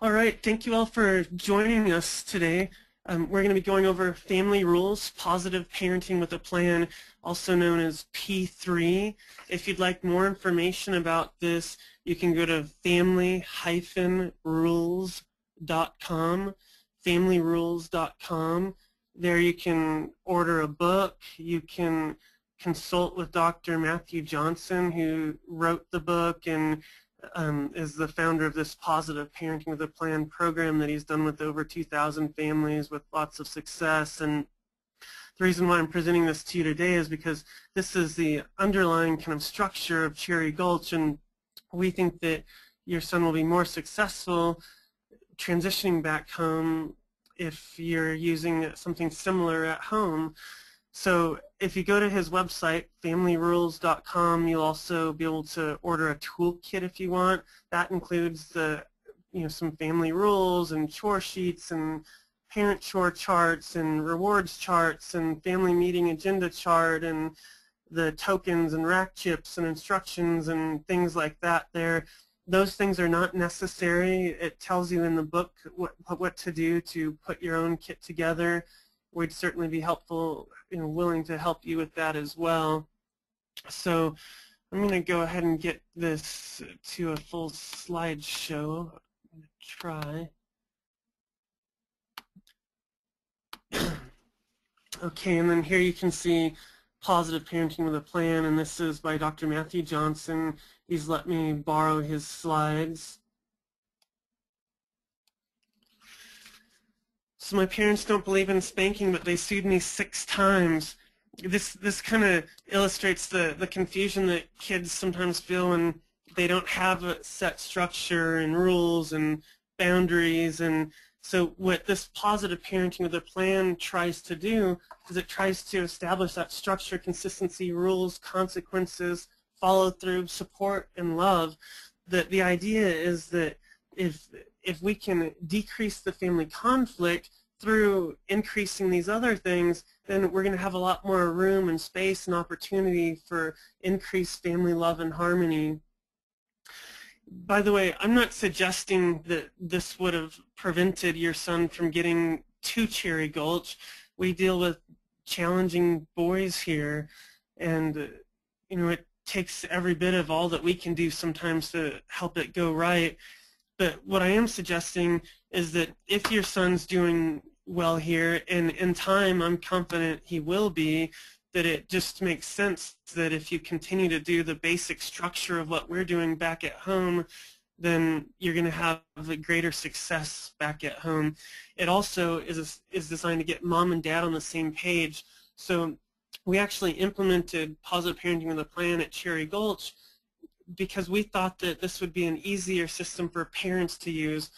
All right, thank you all for joining us today. We're going to be going over family rules, positive parenting with a plan, also known as P3. If you'd like more information about this, you can go to family-rules.com, familyrules.com. There you can order a book. You can consult with Dr. Matthew Johnson, who wrote the book and is the founder of this Positive Parenting with a Plan program that he's done with over 2,000 families with lots of success. And the reason why I'm presenting this to you today is because this is the underlying kind of structure of Cherry Gulch, and we think that your son will be more successful transitioning back home if you're using something similar at home. So if you go to his website, familyrules.com, you'll also be able to order a toolkit if you want. That includes some family rules and chore sheets and parent chore charts and rewards charts and family meeting agenda chart and the tokens and rack chips and instructions and things like that there. Those things are not necessary. It tells you in the book what to do to put your own kit together. We'd certainly be helpful, willing to help you with that as well. So I'm going to go ahead and get this to a full slideshow. I'm going to try. Okay, and then here you can see Positive Parenting with a Plan, and this is by Dr. Matthew Johnson. He's let me borrow his slides. So my parents don't believe in spanking, but they sued me 6 times. This kind of illustrates the confusion that kids sometimes feel when they don't have a set structure and rules and boundaries. And so what this Positive Parenting with a Plan tries to do is it tries to establish that structure, consistency, rules, consequences, follow through, support, and love. The idea is that if we can decrease the family conflict through increasing these other things, then we're going to have a lot more room and space and opportunity for increased family love and harmony. By the way, I'm not suggesting that this would have prevented your son from getting to Cherry Gulch. We deal with challenging boys here, and it takes every bit of all that we can do sometimes to help it go right. But what I am suggesting is that if your son's doing well here, and in time I'm confident he will be, that it just makes sense that if you continue to do the basic structure of what we're doing back at home, then you're going to have a greater success back at home. It also is designed to get mom and dad on the same page. So we actually implemented Positive Parenting with a Plan at Cherry Gulch because we thought that this would be an easier system for parents to use.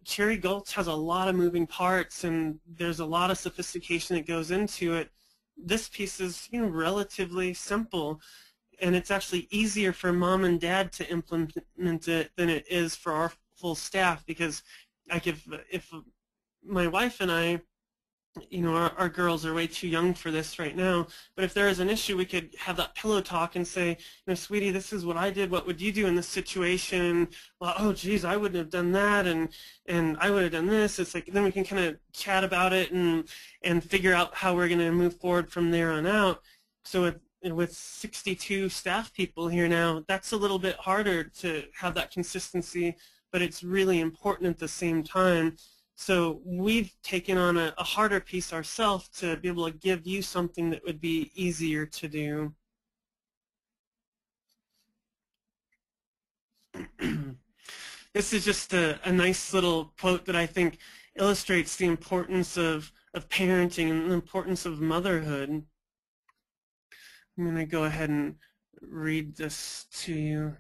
Cherry Gulch has a lot of moving parts, and there's a lot of sophistication that goes into it. This piece is relatively simple, and it's actually easier for mom and dad to implement it than it is for our full staff, because like if my wife and I, our girls are way too young for this right now, but if there is an issue, we could have that pillow talk and say, sweetie, this is what I did, what would you do in this situation? Well, oh geez, I wouldn't have done that, and I would have done this. It's like, then we can kind of chat about it and figure out how we're going to move forward from there on out. So with 62 staff people here now, that's a little bit harder to have that consistency, but it's really important at the same time. So we've taken on a harder piece ourselves to be able to give you something that would be easier to do. This is just a nice little quote that I think illustrates the importance of parenting and the importance of motherhood. I'm going to go ahead and read this to you.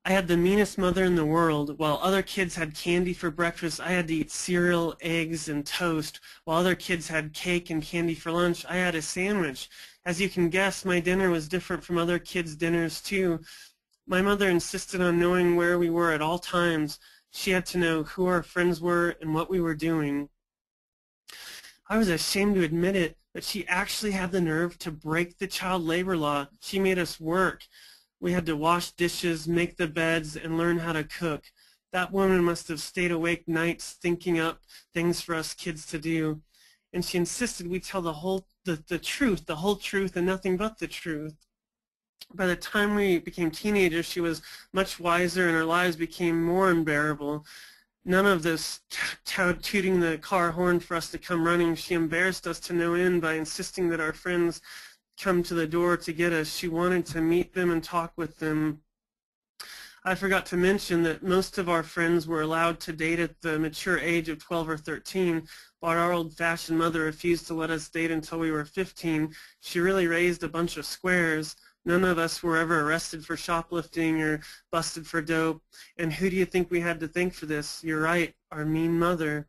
I had the meanest mother in the world. While other kids had candy for breakfast, I had to eat cereal, eggs, and toast. While other kids had cake and candy for lunch, I had a sandwich. As you can guess, my dinner was different from other kids' dinners too. My mother insisted on knowing where we were at all times. She had to know who our friends were and what we were doing. I was ashamed to admit it, but she actually had the nerve to break the child labor law. She made us work. We had to wash dishes, make the beds, and learn how to cook. That woman must have stayed awake nights thinking up things for us kids to do. And she insisted we tell the truth, the whole truth, and nothing but the truth. By the time we became teenagers, she was much wiser, and our lives became more unbearable. None of this tooting the car horn for us to come running. She embarrassed us to no end by insisting that our friends come to the door to get us. She wanted to meet them and talk with them. I forgot to mention that most of our friends were allowed to date at the mature age of 12 or 13, but our old-fashioned mother refused to let us date until we were 15. She really raised a bunch of squares. None of us were ever arrested for shoplifting or busted for dope. And who do you think we had to thank for this? You're right, our mean mother.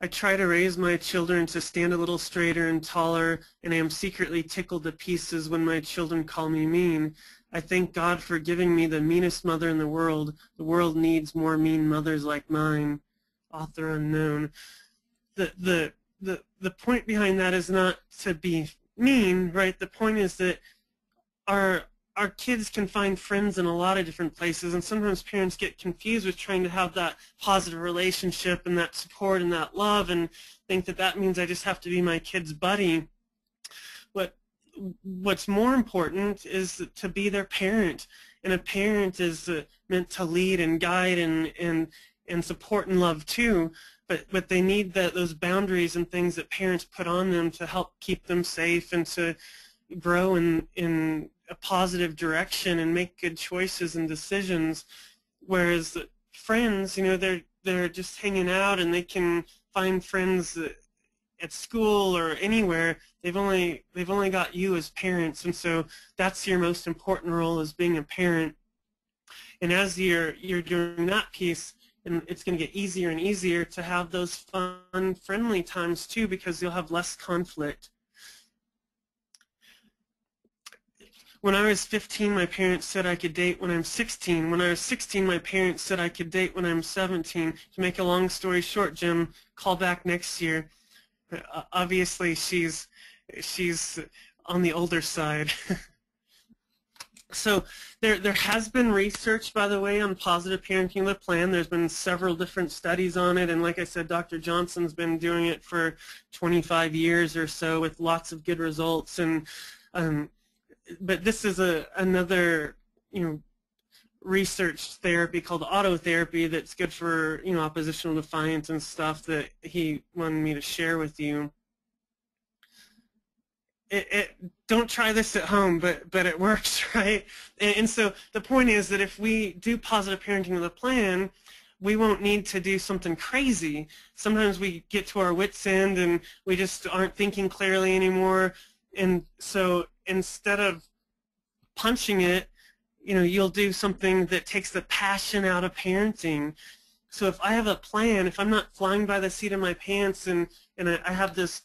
I try to raise my children to stand a little straighter and taller, and I am secretly tickled to pieces when my children call me mean. I thank God for giving me the meanest mother in the world. The world needs more mean mothers like mine. Author unknown. The point behind that is not to be mean, right? The point is that our kids can find friends in a lot of different places, and sometimes parents get confused with trying to have that positive relationship and that support and that love and think that that means I just have to be my kid's buddy. What's more important is to be their parent, and a parent is meant to lead and guide and support and love too, but they need those boundaries and things that parents put on them to help keep them safe and to grow in a positive direction and make good choices and decisions. Whereas friends, you know, they're just hanging out and they can find friends at school or anywhere. They've only got you as parents, and so that's your most important role, as being a parent. And as you're doing that piece, and it's going to get easier and easier to have those fun, friendly times too, because you'll have less conflict. When I was 15, my parents said I could date when I'm 16. When I was 16, my parents said I could date when I'm 17. To make a long story short, Jim, call back next year. Obviously, she's on the older side. So there has been research, by the way, on positive parenting with a plan. There's been several different studies on it, and like I said, Dr. Johnson's been doing it for 25 years or so with lots of good results. And but this is another, you know, research therapy called autotherapy that's good for, you know, oppositional defiance and stuff that he wanted me to share with you. Don't try this at home, but it works, right? And so the point is that if we do positive parenting with a plan, we won't need to do something crazy. Sometimes we get to our wits' end and we just aren't thinking clearly anymore. And so instead of punching it, you know, you'll do something that takes the passion out of parenting. So if I have a plan, if I'm not flying by the seat of my pants and I have this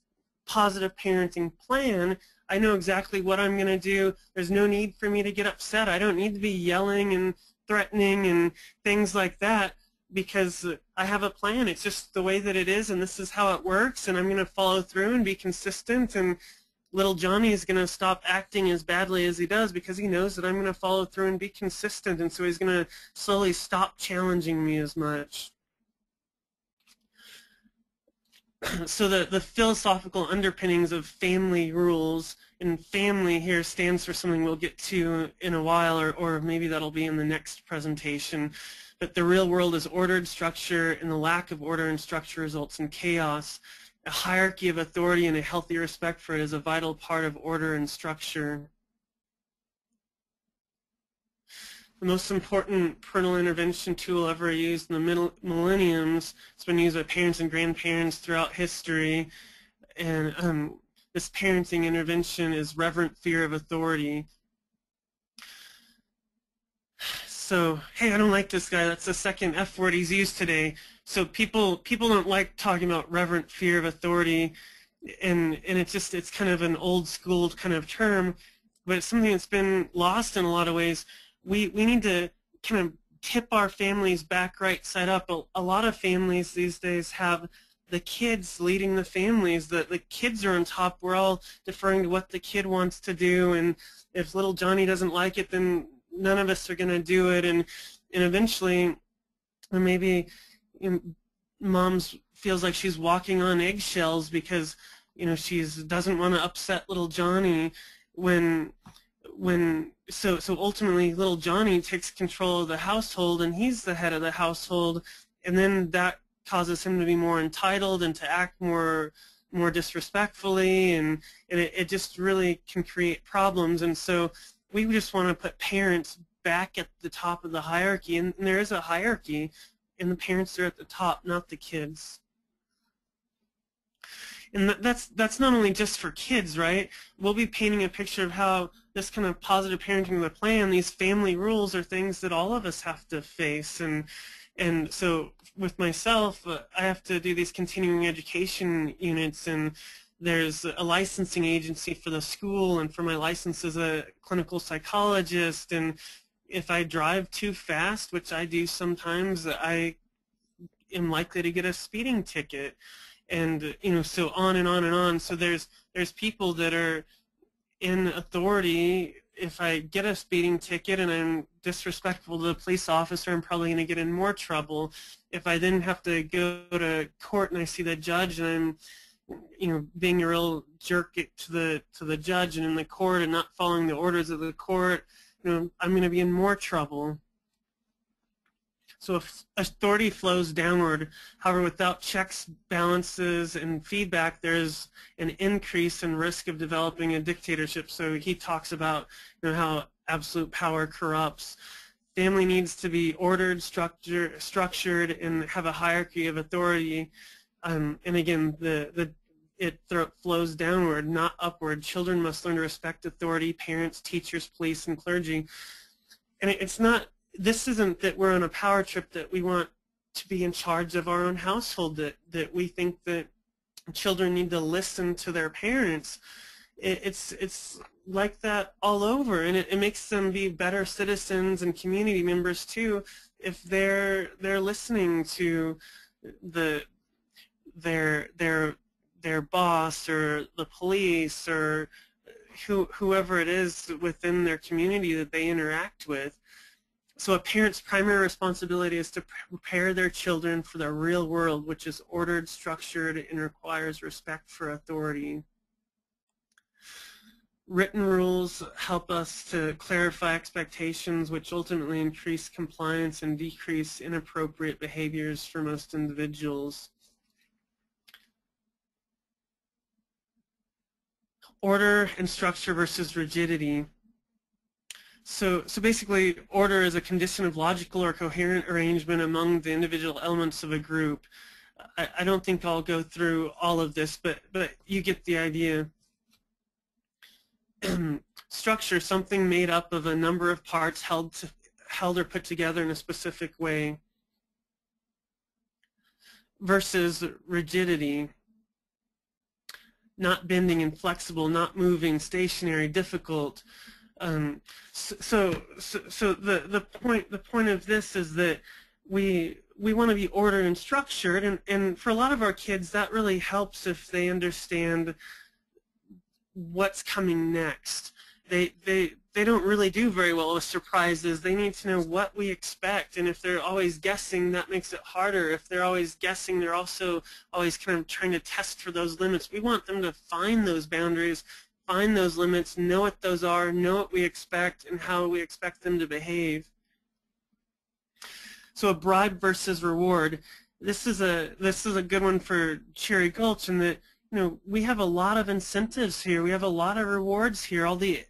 positive parenting plan, I know exactly what I'm going to do. There's no need for me to get upset. I don't need to be yelling and threatening and things like that because I have a plan. It's just the way that it is, and this is how it works, and I'm going to follow through and be consistent, and little Johnny is going to stop acting as badly as he does because he knows that I'm going to follow through and be consistent, and so he's going to slowly stop challenging me as much. So the philosophical underpinnings of family rules, and family here stands for something we'll get to in a while, or maybe that'll be in the next presentation. But the real world is ordered structure, and the lack of order and structure results in chaos. A hierarchy of authority and a healthy respect for it is a vital part of order and structure. The most important parental intervention tool ever used in the millenniums has been used by parents and grandparents throughout history, and this parenting intervention is reverent fear of authority. So, hey, I don't like this guy. That's the second F word he's used today. So people don't like talking about reverent fear of authority, and it's kind of an old school kind of term, but it's something that's been lost in a lot of ways. We need to kind of tip our families back right side up. A lot of families these days have the kids leading the families. The kids are on top. We're all deferring to what the kid wants to do, and if little Johnny doesn't like it, then none of us are going to do it, and eventually maybe, you know, mom's feels like she's walking on eggshells because, you know, she's doesn't want to upset little Johnny when so ultimately little Johnny takes control of the household and he's the head of the household, and then that causes him to be more entitled and to act more disrespectfully, and it just really can create problems. And so we just want to put parents back at the top of the hierarchy, and there is a hierarchy, and the parents are at the top, not the kids. And that's not only just for kids, right? We'll be painting a picture of how this kind of positive parenting with a plan, these family rules are things that all of us have to face. And so with myself, I have to do these continuing education units, and there's a licensing agency for the school and for my license as a clinical psychologist. And if I drive too fast, which I do sometimes, I am likely to get a speeding ticket. And, you know, so on and on and on. So there's people that are in authority. If I get a speeding ticket and I'm disrespectful to the police officer, I'm probably going to get in more trouble. If I then have to go to court and I see the judge and I'm, you know, being a real jerk to the judge and in the court and not following the orders of the court, you know, I'm going to be in more trouble. So if authority flows downward, however, without checks, balances, and feedback, there's an increase in risk of developing a dictatorship. So he talks about, you know, how absolute power corrupts. Family needs to be ordered, structured, and have a hierarchy of authority. And again, it flows downward, not upward. Children must learn to respect authority, parents, teachers, police, and clergy. And it's not. This isn't that we're on a power trip that we want to be in charge of our own household, that we think that children need to listen to their parents. It's like that all over, and it makes them be better citizens and community members too if they're listening to their boss or the police or whoever it is within their community that they interact with. So a parent's primary responsibility is to prepare their children for the real world, which is ordered, structured, and requires respect for authority. Written rules help us to clarify expectations, which ultimately increase compliance and decrease inappropriate behaviors for most individuals. Order and structure versus rigidity. So basically, order is a condition of logical or coherent arrangement among the individual elements of a group. I don't think I'll go through all of this, but you get the idea. Structure, something made up of a number of parts held or put together in a specific way. Versus rigidity, not bending, inflexible, not moving, stationary, difficult. So the point of this is that we want to be ordered and structured, and for a lot of our kids that really helps if they understand what's coming next. They don't really do very well with surprises. They need to know what we expect, and if they're always guessing, that makes it harder. If they're always guessing, they're also always kind of trying to test for those limits. We want them to find those boundaries, find those limits, know what those are, know what we expect, and how we expect them to behave. So a bribe versus reward. This is a good one for Cherry Gulch, in that, you know, we have a lot of incentives here. We have a lot of rewards here. All the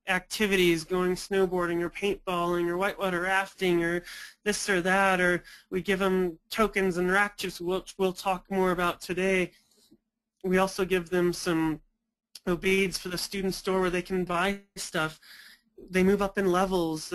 activities, going snowboarding or paintballing or whitewater rafting or this or that, or we give them tokens and rack chips, which we'll talk more about today. We also give them some beads for the student store where they can buy stuff. They move up in levels.